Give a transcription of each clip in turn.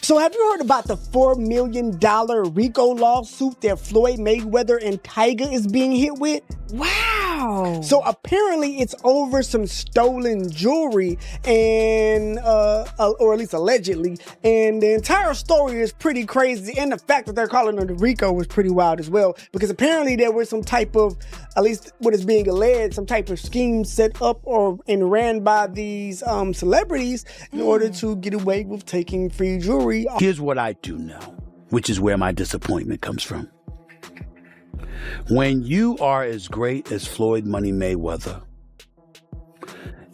So have you heard about the $4 million RICO lawsuit that Floyd Mayweather and Tiger is being hit with? Wow. So apparently it's over some stolen jewelry and, or at least allegedly. And the entire story is pretty crazy. And the fact that they're calling it a RICO was pretty wild as well. Because apparently there was some type of, at least what is being alleged, some type of scheme set up and ran by these celebrities in order to get away with taking free jewelry. Here's what I do know, which is where my disappointment comes from. When you are as great as Floyd Money Mayweather,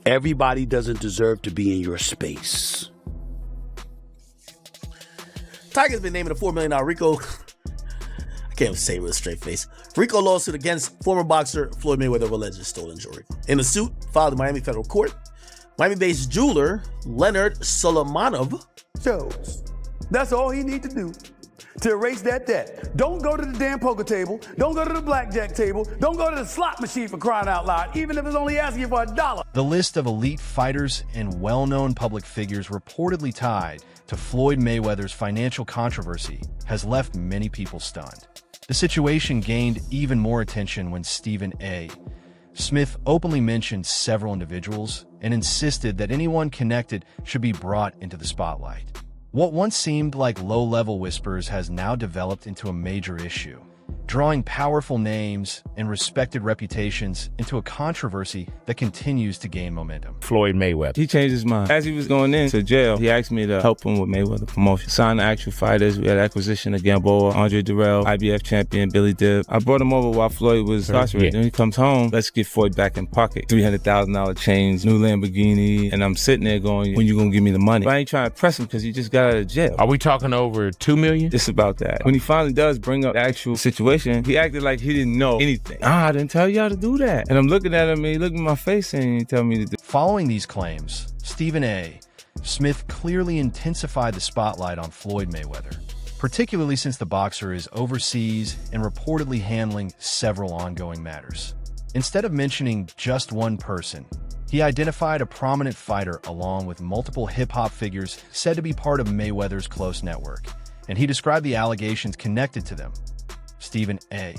everybody doesn't deserve to be in your space. Tiger's been named a $4 million RICO. I can't even say it with a straight face. RICO lawsuit against former boxer Floyd Mayweather of alleged stolen jewelry. In the suit filed in Miami federal court, Miami-based jeweler Leonard Solomonov chose. That's all he need to do to erase that debt. Don't go to the damn poker table. Don't go to the blackjack table. Don't go to the slot machine, for crying out loud, even if it's only asking you for $1. The list of elite fighters and well-known public figures reportedly tied to Floyd Mayweather's financial controversy has left many people stunned. The situation gained even more attention when Stephen A. Smith openly mentioned several individuals and insisted that anyone connected should be brought into the spotlight. What once seemed like low-level whispers has now developed into a major issue, drawing powerful names and respected reputations into a controversy that continues to gain momentum. Floyd Mayweather. He changed his mind. As he was going into jail, he asked me to help him with Mayweather promotion. Signed the actual fighters. We had acquisition of Gamboa, Andre Durrell, IBF champion, Billy Dib. I brought him over while Floyd was incarcerated. Then he comes home, let's get Floyd back in pocket. $300,000 chains, new Lamborghini, and I'm sitting there going, when you gonna give me the money? But I ain't trying to press him because he just got out of jail. Are we talking over $2 million? Just about that. When he finally does bring up the actual situation, he acted like he didn't know anything. I didn't tell y'all to do that. And I'm looking at him and he looked in my face and he told me to do. Following these claims, Stephen A. Smith clearly intensified the spotlight on Floyd Mayweather, particularly since the boxer is overseas and reportedly handling several ongoing matters. Instead of mentioning just one person, he identified a prominent fighter along with multiple hip-hop figures said to be part of Mayweather's close network, and he described the allegations connected to them. Stephen A.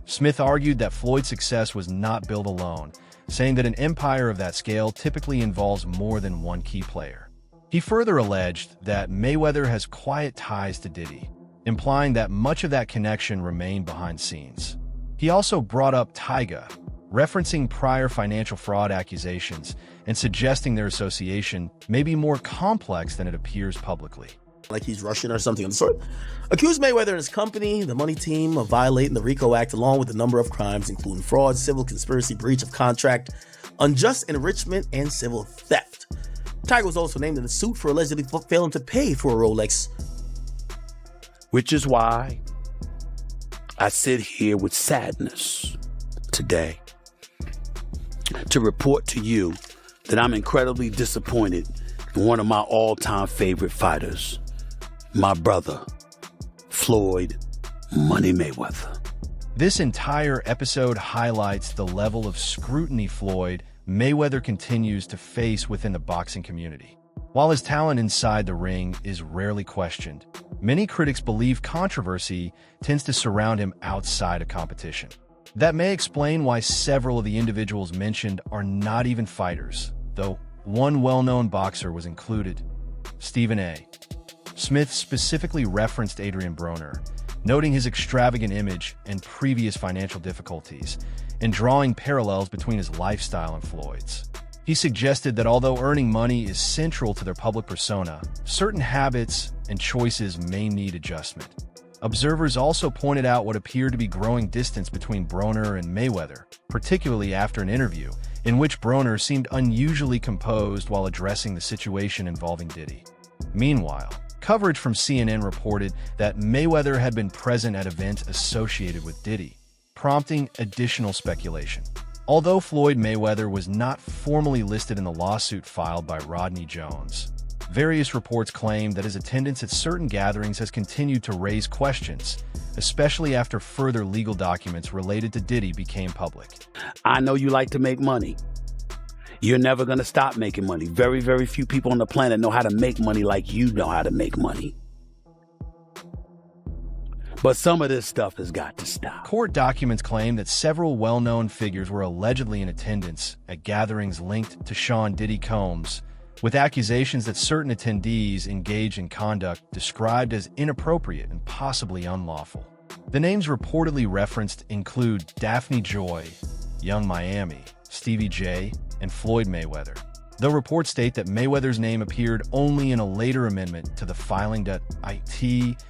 Smith argued that Floyd's success was not built alone, saying that an empire of that scale typically involves more than one key player. He further alleged that Mayweather has quiet ties to Diddy, implying that much of that connection remained behind scenes. He also brought up Tiger, referencing prior financial fraud accusations and suggesting their association may be more complex than it appears publicly. Like he's Russian or something of the sort, accused Mayweather and his company, the Money Team, of violating the RICO Act along with a number of crimes, including fraud, civil conspiracy, breach of contract, unjust enrichment, and civil theft. Tiger was also named in the suit for allegedly failing to pay for a Rolex. Which is why I sit here with sadness today to report to you that I'm incredibly disappointed in one of my all-time favorite fighters, my brother, Floyd Money Mayweather. This entire episode highlights the level of scrutiny Floyd Mayweather continues to face within the boxing community. While his talent inside the ring is rarely questioned, many critics believe controversy tends to surround him outside of competition. That may explain why several of the individuals mentioned are not even fighters, though one well-known boxer was included, Stephen A. Smith specifically referenced Adrian Broner, noting his extravagant image and previous financial difficulties, and drawing parallels between his lifestyle and Floyd's. He suggested that although earning money is central to their public persona, certain habits and choices may need adjustment. Observers also pointed out what appeared to be growing distance between Broner and Mayweather, particularly after an interview in which Broner seemed unusually composed while addressing the situation involving Diddy. Meanwhile, coverage from CNN reported that Mayweather had been present at events associated with Diddy, prompting additional speculation. Although Floyd Mayweather was not formally listed in the lawsuit filed by Rodney Jones, various reports claim that his attendance at certain gatherings has continued to raise questions, especially after further legal documents related to Diddy became public. I know you like to make money. You're never going to stop making money. Very, very few people on the planet know how to make money like you know how to make money. But some of this stuff has got to stop. Court documents claim that several well-known figures were allegedly in attendance at gatherings linked to Sean Diddy Combs, with accusations that certain attendees engaged in conduct described as inappropriate and possibly unlawful. The names reportedly referenced include Daphne Joy, Young Miami, Stevie J, and Floyd Mayweather, though reports state that Mayweather's name appeared only in a later amendment to the filing. It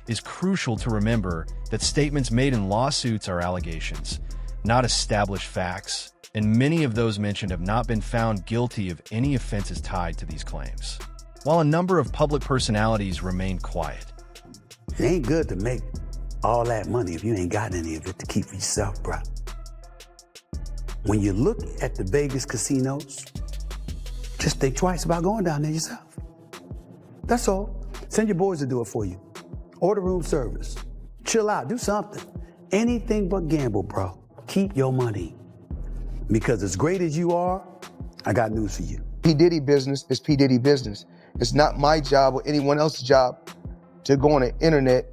is crucial to remember that statements made in lawsuits are allegations, not established facts, and many of those mentioned have not been found guilty of any offenses tied to these claims. While a number of public personalities remain quiet. It ain't good to make all that money if you ain't got any of it to keep for yourself, bro. When you look at the Vegas casinos, just think twice about going down there yourself. That's all. Send your boys to do it for you. Order room service. Chill out, do something. Anything but gamble, bro. Keep your money. Because as great as you are, I got news for you. P. Diddy business is P. Diddy business. It's not my job or anyone else's job to go on the internet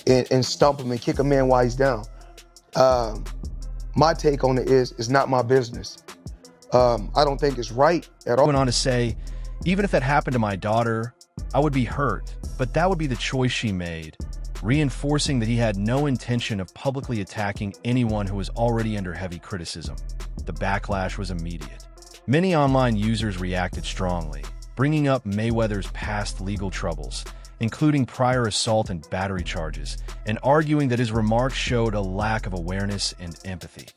and stump him and kick a man while he's down. My take on it is, it's not my business. I don't think it's right at all. Went on to say, even if that happened to my daughter, I would be hurt, but that would be the choice she made, reinforcing that he had no intention of publicly attacking anyone who was already under heavy criticism. The backlash was immediate. Many online users reacted strongly, bringing up Mayweather's past legal troubles, including prior assault and battery charges, and arguing that his remarks showed a lack of awareness and empathy.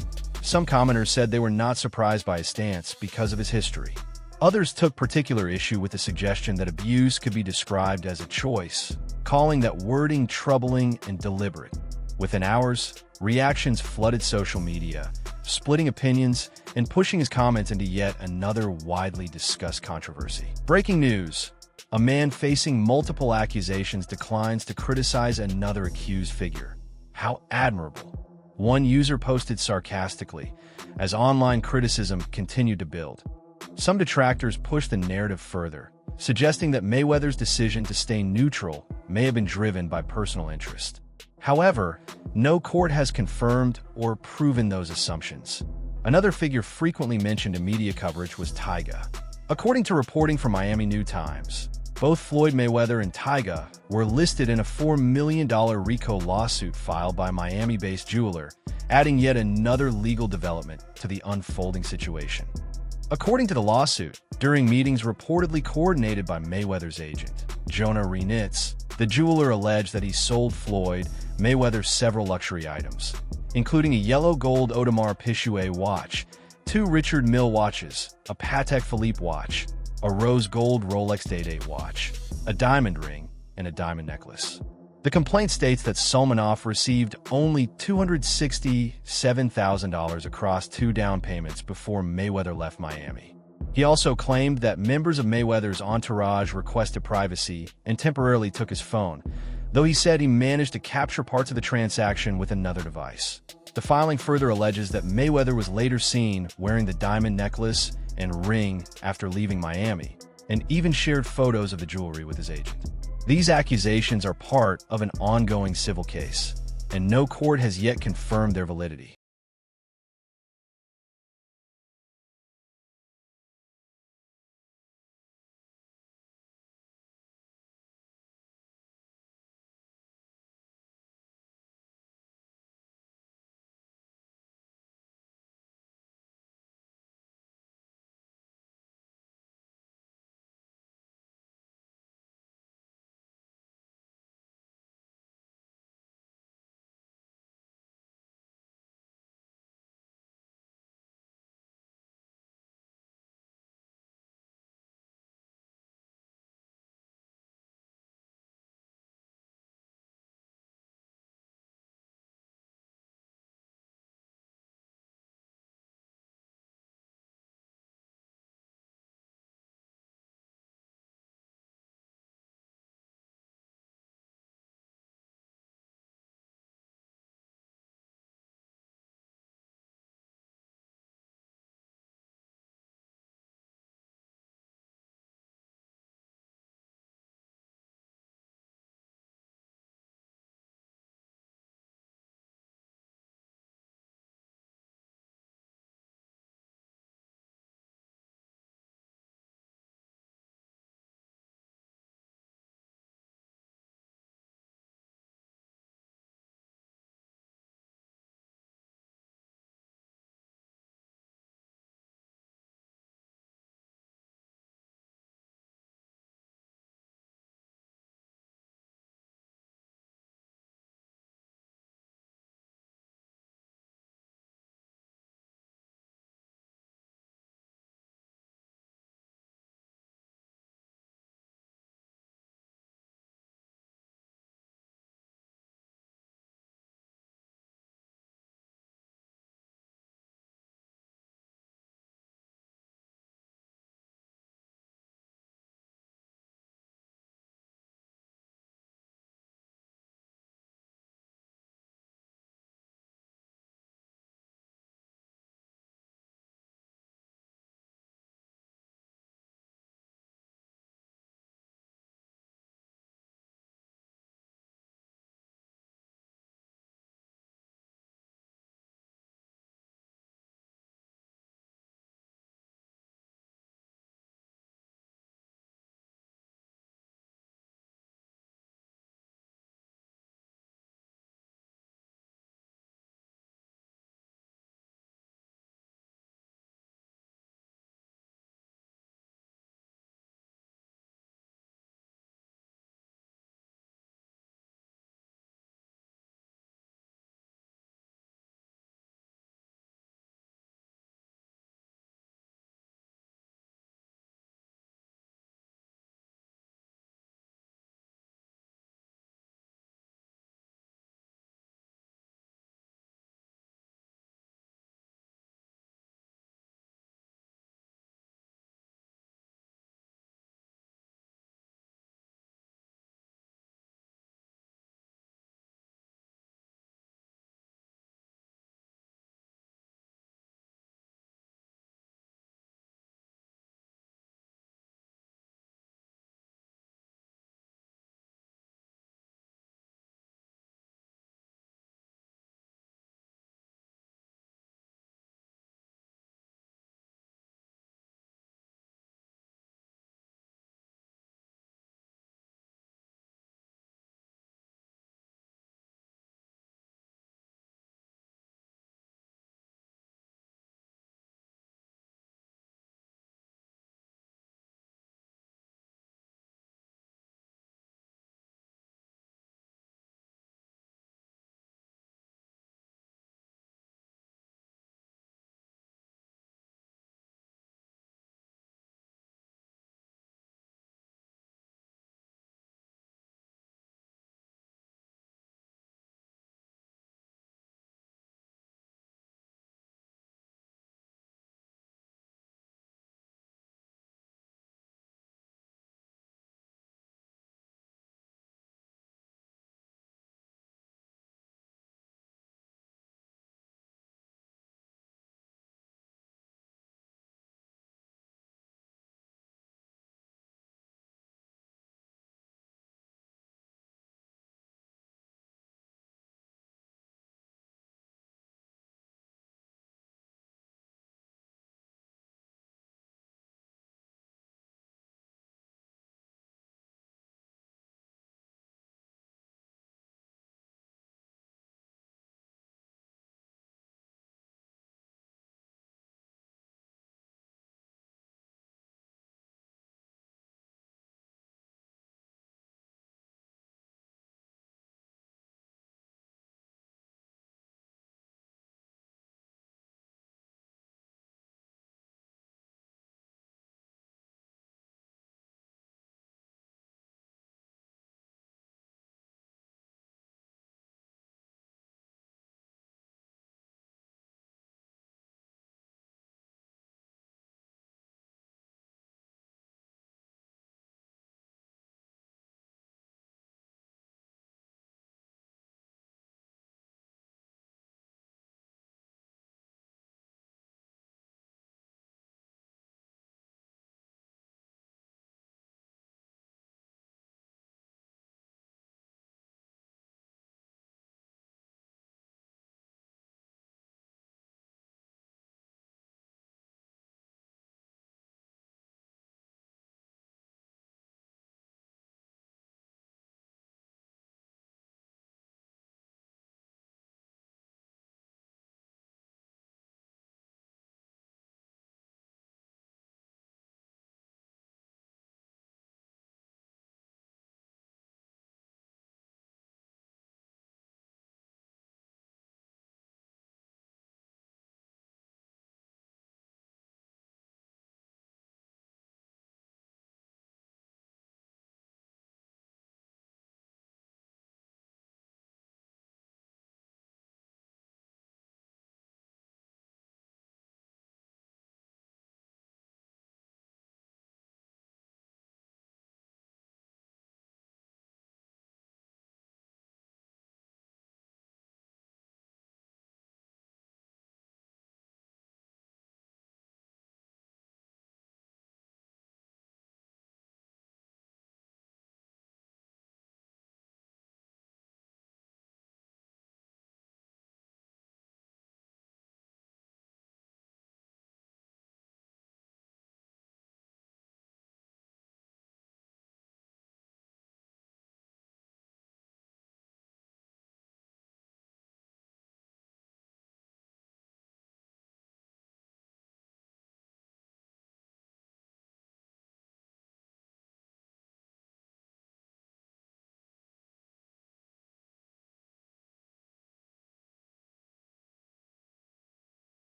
Some commenters said they were not surprised by his stance because of his history. Others took particular issue with the suggestion that abuse could be described as a choice, calling that wording troubling and deliberate. Within hours, reactions flooded social media, splitting opinions and pushing his comments into yet another widely discussed controversy. Breaking news: a man facing multiple accusations declines to criticize another accused figure. How admirable. One user posted sarcastically, as online criticism continued to build. Some detractors pushed the narrative further, suggesting that Mayweather's decision to stay neutral may have been driven by personal interest. However, no court has confirmed or proven those assumptions. Another figure frequently mentioned in media coverage was Tyga. According to reporting from Miami New Times, both Floyd Mayweather and Tyga were listed in a $4 million RICO lawsuit filed by Miami-based jeweler, adding yet another legal development to the unfolding situation. According to the lawsuit, during meetings reportedly coordinated by Mayweather's agent, Jonah Renitz, the jeweler alleged that he sold Floyd Mayweather several luxury items, including a yellow gold Audemars Piguet watch, 2 Richard Mille watches, a Patek Philippe watch, a rose gold Rolex Day-Date watch, a diamond ring, and a diamond necklace. The complaint states that Salmanoff received only $267,000 across 2 down payments before Mayweather left Miami. He also claimed that members of Mayweather's entourage requested privacy and temporarily took his phone, though he said he managed to capture parts of the transaction with another device. The filing further alleges that Mayweather was later seen wearing the diamond necklace and ring after leaving Miami, and even shared photos of the jewelry with his agent. These accusations are part of an ongoing civil case, and no court has yet confirmed their validity.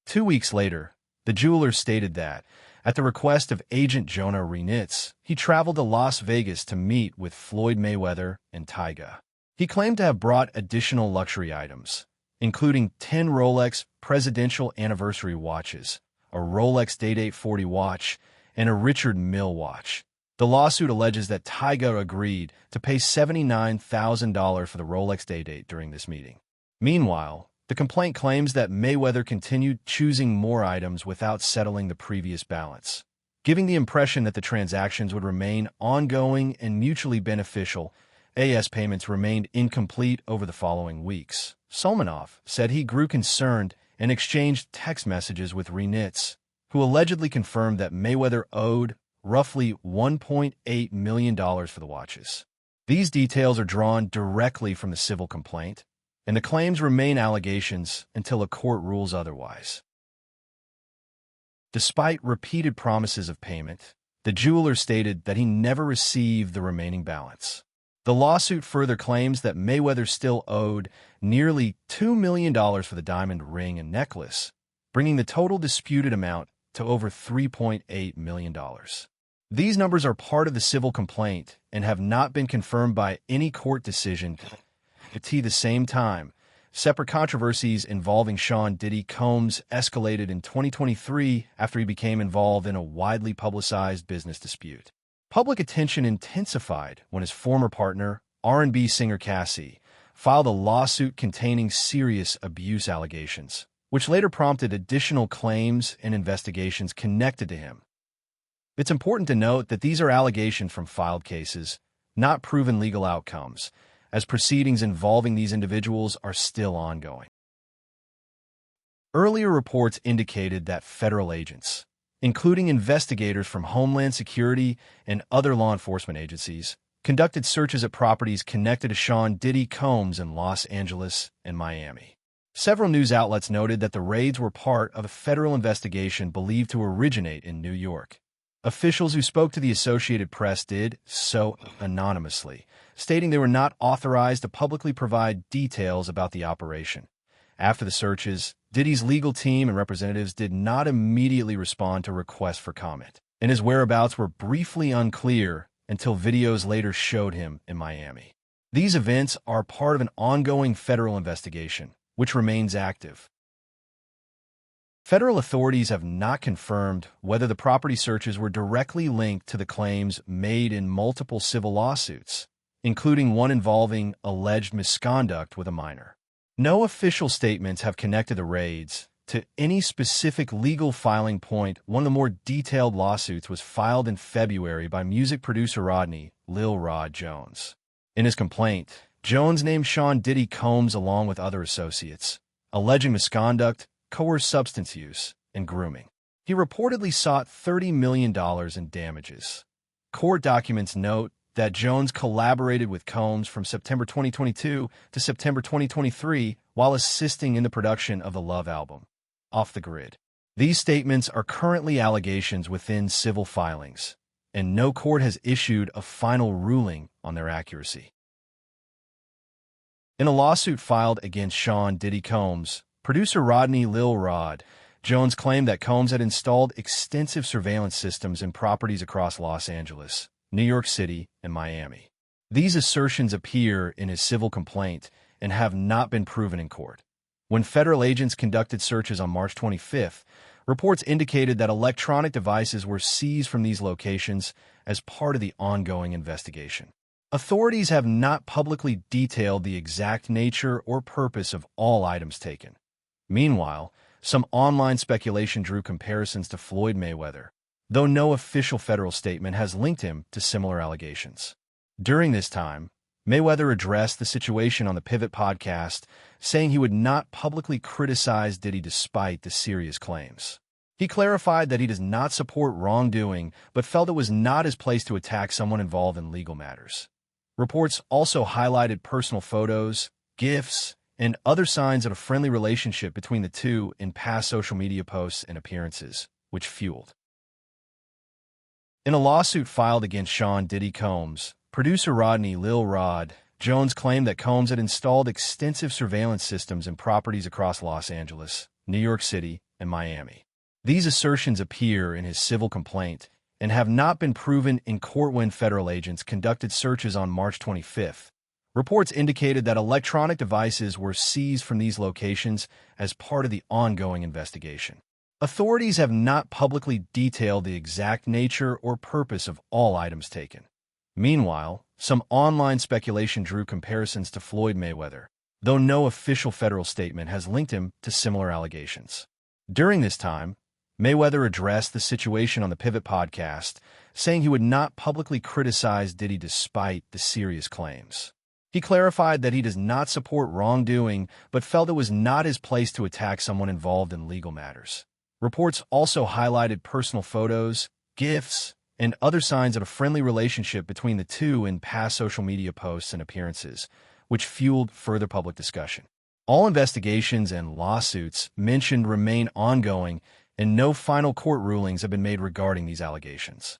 2 weeks later, the jeweler stated that, at the request of agent Jonah Renitz, he traveled to Las Vegas to meet with Floyd Mayweather and Tyga. He claimed to have brought additional luxury items, including 10 Rolex Presidential Anniversary watches, a Rolex Day-Date 40 watch, and a Richard Mille watch. The lawsuit alleges that Tyga agreed to pay $79,000 for the Rolex Day-Date during this meeting. Meanwhile, the complaint claims that Mayweather continued choosing more items without settling the previous balance, giving the impression that the transactions would remain ongoing and mutually beneficial. AS payments remained incomplete over the following weeks. Solmanov said he grew concerned and exchanged text messages with Renitz, who allegedly confirmed that Mayweather owed roughly $1.8 million for the watches. These details are drawn directly from the civil complaint, and the claims remain allegations until a court rules otherwise. Despite repeated promises of payment, the jeweler stated that he never received the remaining balance. The lawsuit further claims that Mayweather still owed nearly $2 million for the diamond ring and necklace, bringing the total disputed amount to over $3.8 million. These numbers are part of the civil complaint and have not been confirmed by any court decision. At the same time, separate controversies involving Sean Diddy Combs escalated in 2023 after he became involved in a widely publicized business dispute. Public attention intensified when his former partner, R&B singer Cassie, filed a lawsuit containing serious abuse allegations, which later prompted additional claims and investigations connected to him. It's important to note that these are allegations from filed cases, not proven legal outcomes, as proceedings involving these individuals are still ongoing. Earlier reports indicated that federal agents, including investigators from Homeland Security and other law enforcement agencies, conducted searches at properties connected to Sean Diddy Combs in Los Angeles and Miami. Several news outlets noted that the raids were part of a federal investigation believed to originate in New York. Officials who spoke to the Associated Press did so anonymously, stating they were not authorized to publicly provide details about the operation. After the searches, Diddy's legal team and representatives did not immediately respond to requests for comment, and his whereabouts were briefly unclear until videos later showed him in Miami. These events are part of an ongoing federal investigation, which remains active. Federal authorities have not confirmed whether the property searches were directly linked to the claims made in multiple civil lawsuits, including one involving alleged misconduct with a minor. No official statements have connected the raids to any specific legal filing point. One of the more detailed lawsuits was filed in February by music producer Rodney Lil Rod Jones. In his complaint, Jones named Sean Diddy Combs along with other associates, alleging misconduct, coerced substance use, and grooming. He reportedly sought $30 million in damages. Court documents note that Jones collaborated with Combs from September 2022 to September 2023 while assisting in the production of the Love album, Off the Grid. These statements are currently allegations within civil filings, and no court has issued a final ruling on their accuracy. In a lawsuit filed against Sean Diddy Combs, producer Rodney Lil Rod Jones claimed that Combs had installed extensive surveillance systems in properties across Los Angeles, New York City, and Miami. These assertions appear in his civil complaint and have not been proven in court. When federal agents conducted searches on March 25th, reports indicated that electronic devices were seized from these locations as part of the ongoing investigation. Authorities have not publicly detailed the exact nature or purpose of all items taken. Meanwhile, some online speculation drew comparisons to Floyd Mayweather, though no official federal statement has linked him to similar allegations. During this time, Mayweather addressed the situation on the Pivot podcast, saying he would not publicly criticize Diddy despite the serious claims. He clarified that he does not support wrongdoing, but felt it was not his place to attack someone involved in legal matters. Reports also highlighted personal photos, gifts, and other signs of a friendly relationship between the two in past social media posts and appearances, which fueled. In a lawsuit filed against Sean Diddy Combs, producer Rodney Lil Rod Jones claimed that Combs had installed extensive surveillance systems in properties across Los Angeles, New York City, and Miami. These assertions appear in his civil complaint and have not been proven in court when federal agents conducted searches on March 25th. Reports indicated that electronic devices were seized from these locations as part of the ongoing investigation. Authorities have not publicly detailed the exact nature or purpose of all items taken. Meanwhile, some online speculation drew comparisons to Floyd Mayweather, though no official federal statement has linked him to similar allegations. During this time, Mayweather addressed the situation on the Pivot podcast, saying he would not publicly criticize Diddy despite the serious claims. He clarified that he does not support wrongdoing, but felt it was not his place to attack someone involved in legal matters. Reports also highlighted personal photos, gifts, and other signs of a friendly relationship between the two in past social media posts and appearances, which fueled further public discussion. All investigations and lawsuits mentioned remain ongoing, and no final court rulings have been made regarding these allegations.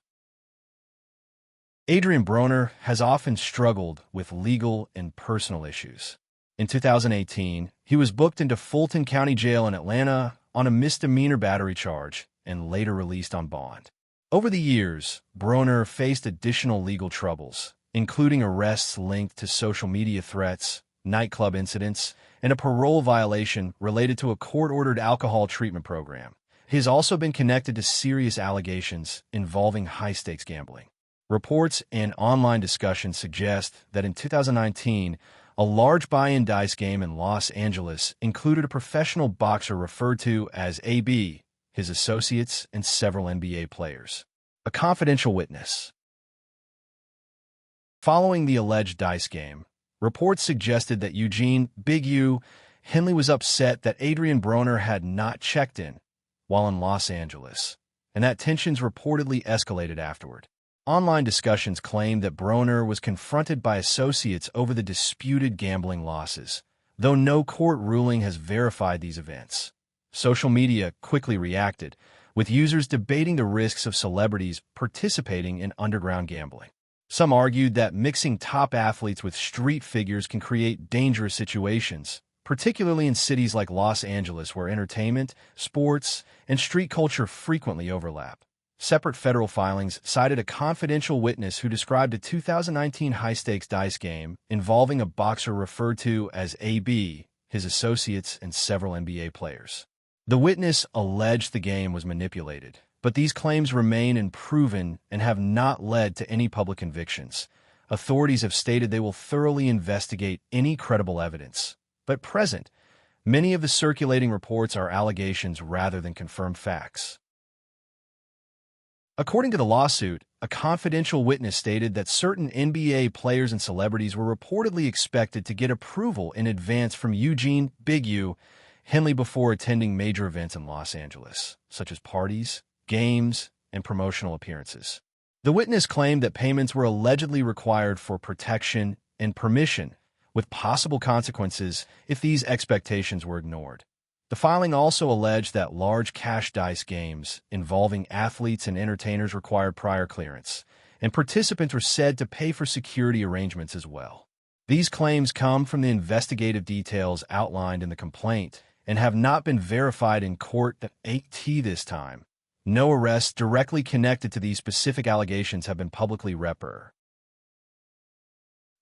Adrien Broner has often struggled with legal and personal issues. In 2018, he was booked into Fulton County Jail in Atlanta on a misdemeanor battery charge and later released on bond. Over the years, Broner faced additional legal troubles, including arrests linked to social media threats, nightclub incidents, and a parole violation related to a court-ordered alcohol treatment program. He has also been connected to serious allegations involving high-stakes gambling. Reports and online discussions suggest that in 2019, a large buy-in dice game in Los Angeles included a professional boxer referred to as AB, his associates, and several NBA players. A confidential witness. Following the alleged dice game, reports suggested that Eugene "Big U" Henley was upset that Adrien Broner had not checked in while in Los Angeles, and that tensions reportedly escalated afterward. Online discussions claimed that Broner was confronted by associates over the disputed gambling losses, though no court ruling has verified these events. Social media quickly reacted, with users debating the risks of celebrities participating in underground gambling. Some argued that mixing top athletes with street figures can create dangerous situations, particularly in cities like Los Angeles where entertainment, sports, and street culture frequently overlap. Separate federal filings cited a confidential witness who described a 2019 high-stakes dice game involving a boxer referred to as AB, his associates, and several NBA players. The witness alleged the game was manipulated, but these claims remain unproven and have not led to any public convictions. Authorities have stated they will thoroughly investigate any credible evidence. But at present, many of the circulating reports are allegations rather than confirmed facts. According to the lawsuit, a confidential witness stated that certain NBA players and celebrities were reportedly expected to get approval in advance from Eugene "Big U" Henley before attending major events in Los Angeles, such as parties, games, and promotional appearances. The witness claimed that payments were allegedly required for protection and permission, with possible consequences if these expectations were ignored. The filing also alleged that large cash dice games involving athletes and entertainers required prior clearance, and participants were said to pay for security arrangements as well. These claims come from the investigative details outlined in the complaint and have not been verified in court at this time. No arrests directly connected to these specific allegations have been publicly reported.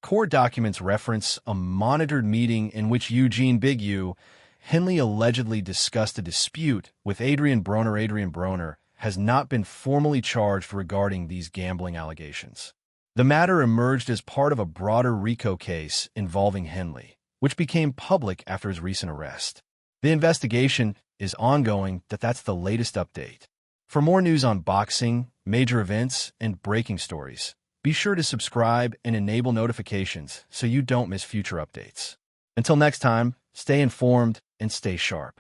Court documents reference a monitored meeting in which Eugene "Big U" Henley allegedly discussed a dispute with Adrien Broner. Adrien Broner has not been formally charged regarding these gambling allegations. The matter emerged as part of a broader RICO case involving Henley, which became public after his recent arrest. The investigation is ongoing. That's the latest update. For more news on boxing, major events, and breaking stories, be sure to subscribe and enable notifications so you don't miss future updates. Until next time, stay informed and stay sharp.